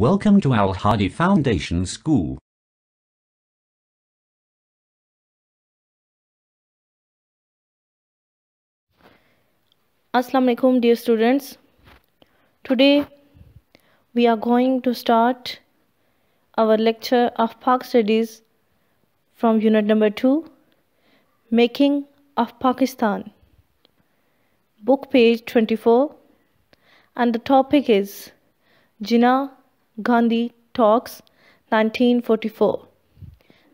Welcome to Al Hadi Foundation School. Assalamu alaikum, dear students. Today we are going to start our lecture of Pak Studies from unit number 2, Making of Pakistan, book page 24, and the topic is Jinnah Gandhi Talks 1944.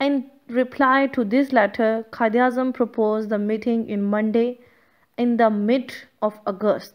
In reply to this letter, Qaid Azam proposed the meeting in Monday in the mid of August.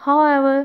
However,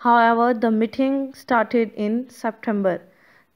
However, the meeting started in September.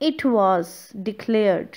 It was declared,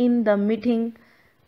in the meeting,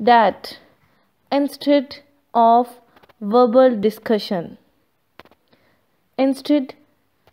that instead of verbal discussion, instead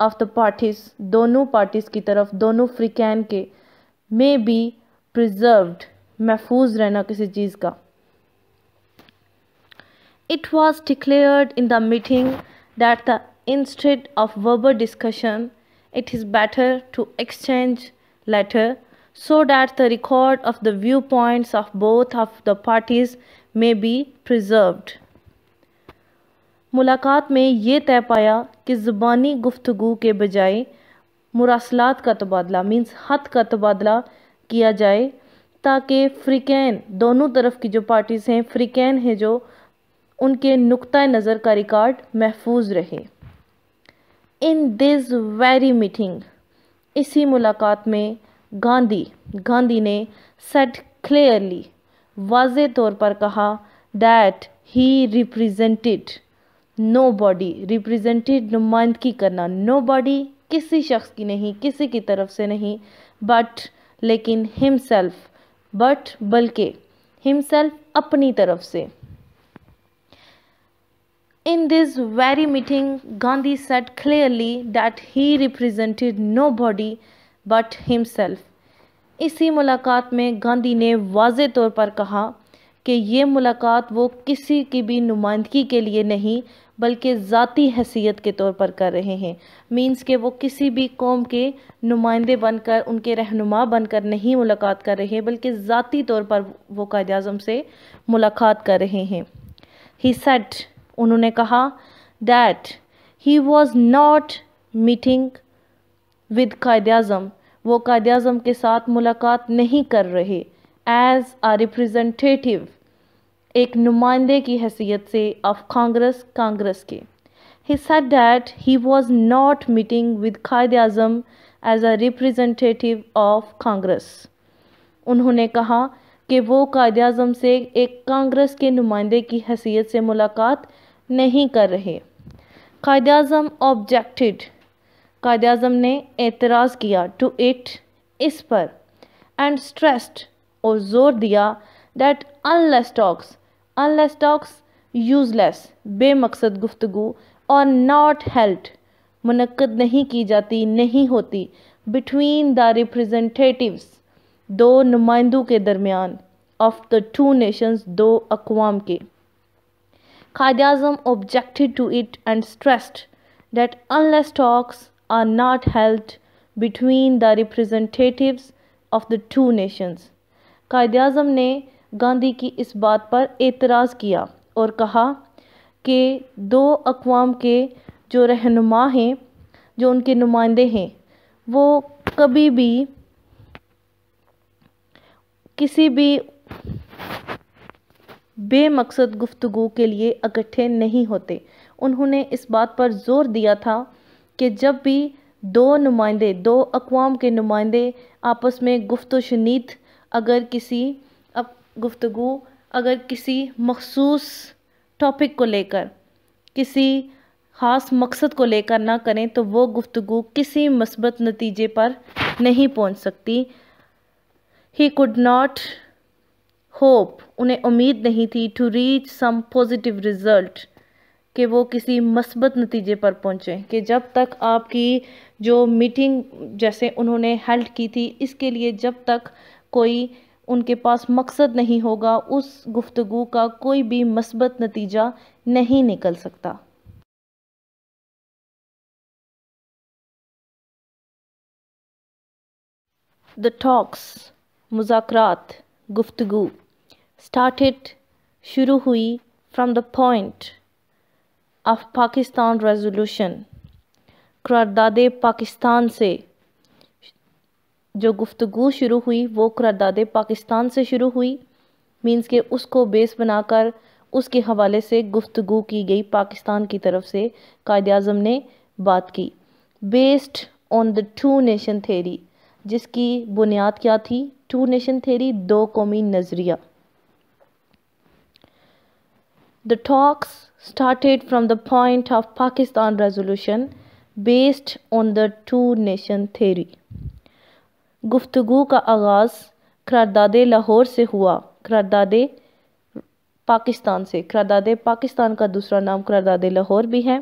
of the parties دونوں parties کی طرف دونوں فریقین کے may be preserved محفوظ رہنا کسی چیز کا. It was declared in the meeting that the instead of verbal discussion, it is better to exchange letter so that the record of the viewpoints of both of the parties may be preserved. ملاقات میں یہ طے پایا کہ زبانی گفتگو کے بجائے مراسلات کا تبادلہ مینس خط کا تبادلہ کیا جائے تاکہ فریقین دونوں طرف کی جو پارٹیز ہیں فریقین ہیں جو ان کے نقطہ نظر کا ریکارڈ محفوظ رہے. In this very meeting اسی ملاقات میں گاندھی نے said clearly واضح طور پر کہا that he represented nobody represented نمائندگی کرنا nobody کسی شخص کی نہیں کسی کی طرف سے نہیں but لیکن himself but بلکہ himself اپنی طرف سے. In this very meeting, Gandhi said clearly that he represented nobody but himself. اسی ملاقات میں گاندھی نے واضح طور پر کہا کہ یہ ملاقات وہ کسی کی بھی نمائندگی کے لیے نہیں بلکہ ذاتی حیثیت کے طور پر کر رہے ہیں. مینس کہ وہ کسی بھی قوم کے نمائندے بن کر ان کے رہنما بن کر نہیں ملاقات کر رہے بلکہ ذاتی طور پر وہ قائد اعظم سے ملاقات کر رہے ہیں. He said انہوں نے کہا that he was not meeting with Quaid Azam وہ قائد اعظم کے ساتھ ملاقات نہیں کر رہے as a representative ایک نمائندے کی حیثیت سے of کانگریس کے. He said that he was not meeting with Quaid Azam as a representative of Congress. انہوں نے کہا کہ وہ قائد اعظم سے ایک کانگریس کے نمائندے کی حیثیت سے ملاقات نہیں کر رہے. قائد اعظم objected قائد اعظم نے اعتراض کیا to it us per and stressed اور زور دیا that unless talks useless بے مقصد گفتگو اور not held منعقد نہیں کی جاتی نہیں ہوتی between the representatives دو نمائندوں کے درمیان of the two nations دو اقوام کے. Quaid Azam objected to it and stressed that unless talks are not held between the representatives of the two nations. Quaid Azam نے گاندھی کی اس بات پر اعتراض کیا اور کہا کہ دو اقوام کے جو رہنما ہیں جو ان کے نمائندے ہیں وہ کبھی بھی کسی بھی بے مقصد گفتگو کے لیے اکٹھے نہیں ہوتے. انہوں نے اس بات پر زور دیا تھا کہ جب بھی دو اقوام کے نمائندے آپس میں گفت و شنید اگر کسی مخصوص ٹاپک کو لے کر کسی خاص مقصد کو لے کر نہ کریں تو وہ گفتگو کسی مثبت نتیجے پر نہیں پہنچ سکتی. He could not hope انہیں امید نہیں تھی to reach some positive result کہ وہ کسی مثبت نتیجے پر پہنچیں کہ جب تک آپ کی جو میٹنگ جیسے انہوں نے ہیلڈ کی تھی اس کے لیے جب تک کوئی ان کے پاس مقصد نہیں ہوگا اس گفتگو کا کوئی بھی مثبت نتیجہ نہیں نکل سکتا. The talks مذاکرات گفتگو started شروع ہوئی from the point of Pakistan resolution قرارداد پاکستان سے جو گفتگو شروع ہوئی وہ قرارداد پاکستان سے شروع ہوئی مینس کہ اس کو بیس بنا کر اس کے حوالے سے گفتگو کی گئی پاکستان کی طرف سے قائد اعظم نے بات کی based on the two nation theory جس کی بنیاد کیا تھی two nation theory دو قومی نظریہ. The talks started from the point of Pakistan resolution based on the two nation theory. گفتگو کا آغاز قرارداد لاہور سے ہوا قرارداد پاکستان سے. قرارداد پاکستان کا دوسرا نام قرارداد لاہور بھی ہے.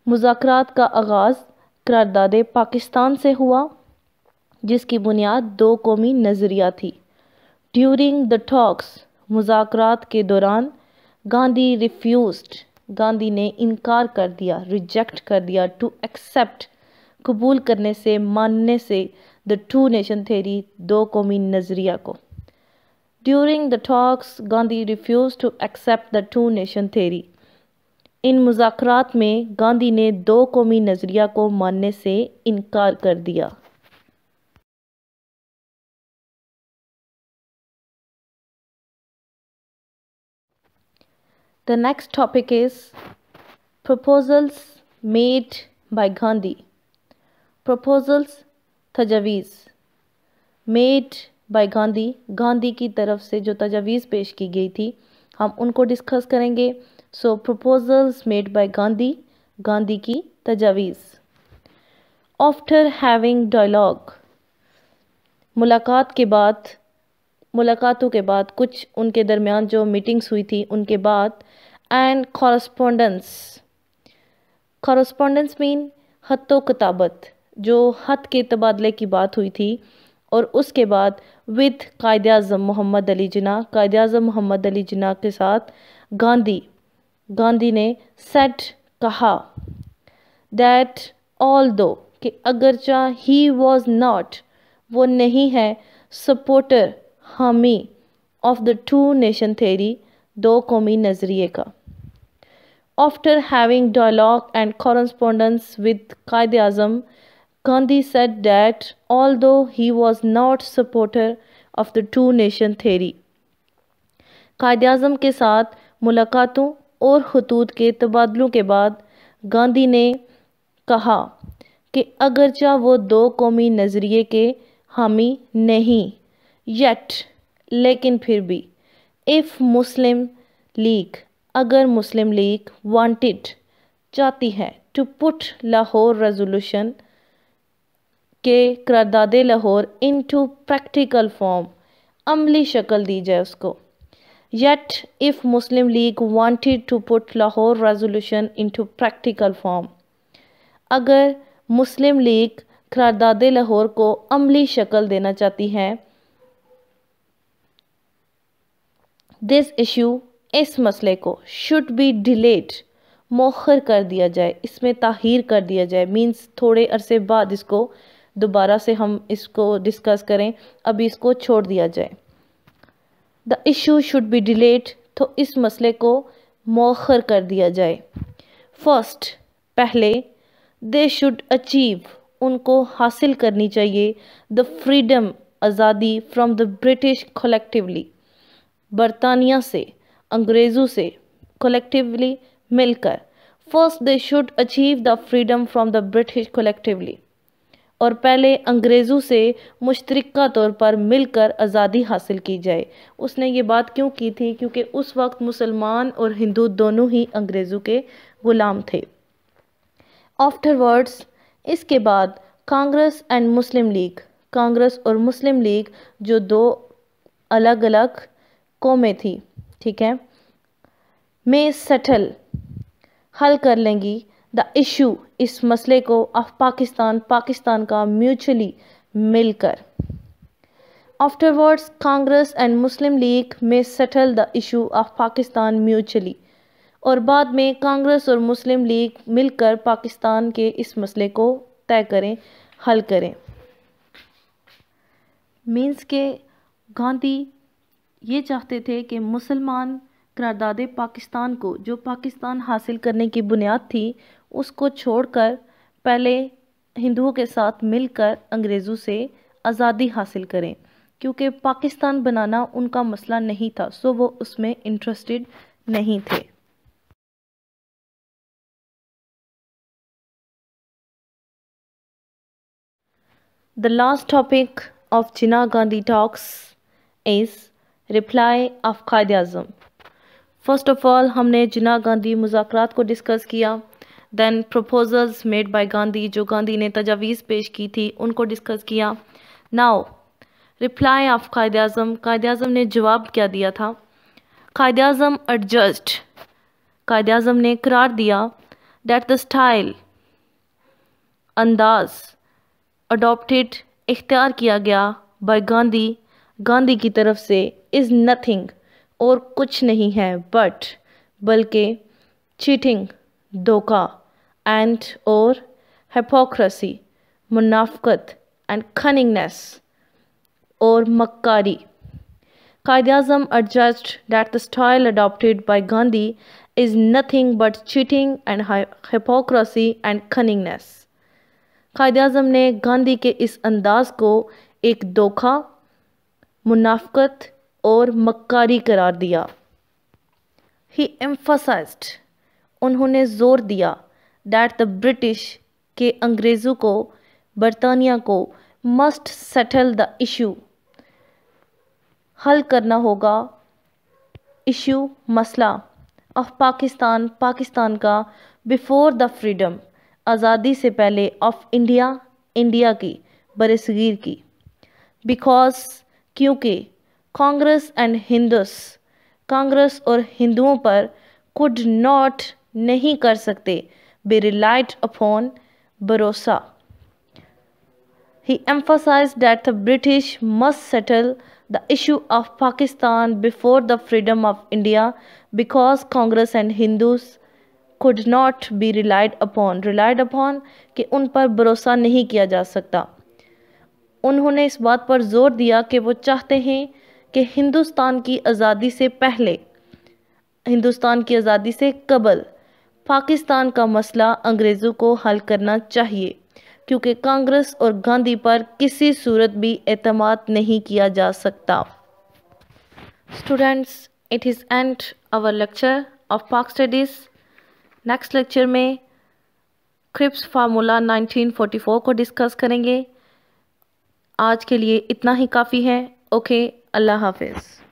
مذاکرات کا آغاز قرارداد پاکستان سے ہوا جس کی بنیاد دو قومی نظریہ تھی. ڈیورنگ دا ٹاکس مذاکرات کے دوران گاندھی ریفیوزڈ گاندھی نے انکار کر دیا ریجیکٹ کر دیا ٹو ایکسیپٹ قبول کرنے سے ماننے سے دا ٹو نیشن تھیوری دو قومی نظریہ کو. During the talks Gandhi refuse to accept the two nation theory. ان مذاکرات میں گاندھی نے دو قومی نظریہ کو ماننے سے انکار کر دیا. The next topic is proposals made by Gandhi. Proposals تجاویز made by گاندھی گاندھی کی طرف سے جو تجاویز پیش کی گئی تھی ہم ان کو ڈسکس کریں گے. سو proposals made by Gandhi Gandhi کی تجاویز. After having dialogue ملاقاتوں کے بعد کچھ ان کے درمیان جو میٹنگز ہوئی تھی ان کے بعد اینڈ کورسپونڈنس مین خط و کتابت جو خط کے تبادلے کی بات ہوئی تھی اور اس کے بعد with قائد اعظم محمد علی جناح قائد اعظم محمد علی جناح کے ساتھ گاندھی نے said کہا that although کہ اگرچہ he was not وہ نہیں ہے سپورٹر حامی of the two nation theory دو قومی نظریے کا. After having dialogue and correspondence with Quaid Azam Gandhi said that although he was not supporter of the two nation theory Quaid Azam کے ساتھ ملاقاتوں اور خطوط کے تبادلوں کے بعد گاندھی نے کہا کہ اگرچہ وہ دو قومی نظریے کے حامی نہیں yet لیکن پھر بھی if مسلم لیگ اگر مسلم لیگ wanted چاہتی ہے to put لاہور ریزولوشن کے قرارداد لاہور into practical form عملی شکل دی جائے اس کو. Yet if Muslim league wanted to put Lahore resolution into practical form اگر مسلم لیگ قرارداد لاہور کو عملی شکل دینا چاہتی ہے this issue اس مسئلے کو should be delayed مؤخر کر دیا جائے اس میں تاخیر کر دیا جائے means تھوڑے عرصے بعد اس کو دوبارہ سے ہم اس کو ڈسکس کریں ابھی اس کو چھوڑ دیا جائے. the issue should be delayed تو اس مسئلے کو مؤخر کر دیا جائے. first پہلے they should achieve ان کو حاصل کرنی چاہیے the freedom آزادی from the British collectively برطانیہ سے انگریزوں سے collectively مل کر. first they should achieve the freedom from the British collectively اور پہلے انگریزوں سے مشترکہ طور پر مل کر آزادی حاصل کی جائے. اس نے یہ بات کیوں کی تھی کیونکہ اس وقت مسلمان اور ہندو دونوں ہی انگریزوں کے غلام تھے. afterwards اس کے بعد کانگریس اینڈ مسلم لیگ کانگریس اور مسلم لیگ جو دو الگ الگ قومیں تھی ٹھیک ہے میں سیٹل حل کر لیں گی دا ایشو اس مسئلے کو آف پاکستان کا میوچلی مل کر. afterwards کانگریس اینڈ مسلم لیگ میں settle the issue of Pakistan mutually اور بعد میں کانگریس اور مسلم لیگ مل کر پاکستان کے اس مسئلے کو طے کریں حل کریں. مینس کہ گاندھی یہ چاہتے تھے کہ مسلمان قرارداد پاکستان کو جو پاکستان حاصل کرنے کی بنیاد تھی اس کو چھوڑ کر پہلے ہندوؤں کے ساتھ مل کر انگریزوں سے آزادی حاصل کریں کیونکہ پاکستان بنانا ان کا مسئلہ نہیں تھا سو وہ اس میں انٹرسٹڈ نہیں تھے. The last topic of Jinnah Gandhi talks is reply of Quaid Azam. First of all ہم نے جناح گاندھی مذاکرات کو ڈسکس کیا. Then proposals made by Gandhi جو گاندھی نے تجاویز پیش کی تھی ان کو ڈسکس کیا. Now reply of Quaid Azam Quaid Azam نے جواب کیا دیا تھا. قائد اعظم urged قائد اعظم نے قرار دیا that the style انداز adopted اختیار کیا گیا by گاندھی کی طرف سے is nothing اور کچھ نہیں ہے but بلکہ cheating دھوکہ and اور hypocrisy منافقت and cunningness اور مکاری. Quaid Azam adjudged that the style adopted by Gandhi is nothing but cheating and hypocrisy and cunningness. Quaid Azam نے گاندھی کے اس انداز کو ایک دھوکہ، منافقت اور مکاری قرار دیا. He emphasized انہوں نے زور دیا that the British کہ انگریزوں کو، برطانیہ کو must settle the issue حل کرنا ہوگا issue مسئلہ of پاکستان کا before the freedom آزادی سے پہلے of انڈیا کی برصغیر کی because کیونکہ کانگریس اور ہندوؤں پر could not نہیں کر سکتے be relied upon بھروسہ. He emphasized that the British must settle the issue of Pakistan before the freedom of India because Congress and Hindus could not be relied upon کہ ان پر بھروسہ نہیں کیا جا سکتا. انہوں نے اس بات پر زور دیا کہ وہ چاہتے ہیں کہ ہندوستان کی آزادی سے قبل پاکستان کا مسئلہ انگریزوں کو حل کرنا چاہیے کیونکہ کانگریس اور گاندھی پر کسی صورت بھی اعتماد نہیں کیا جا سکتا. Students, it is end our lecture of Pak Studies. Next lecture میں کرپس فارمولا 1944 کو ڈسکس کریں گے. آج کے لیے اتنا ہی کافی ہے. اوکے، اللہ حافظ.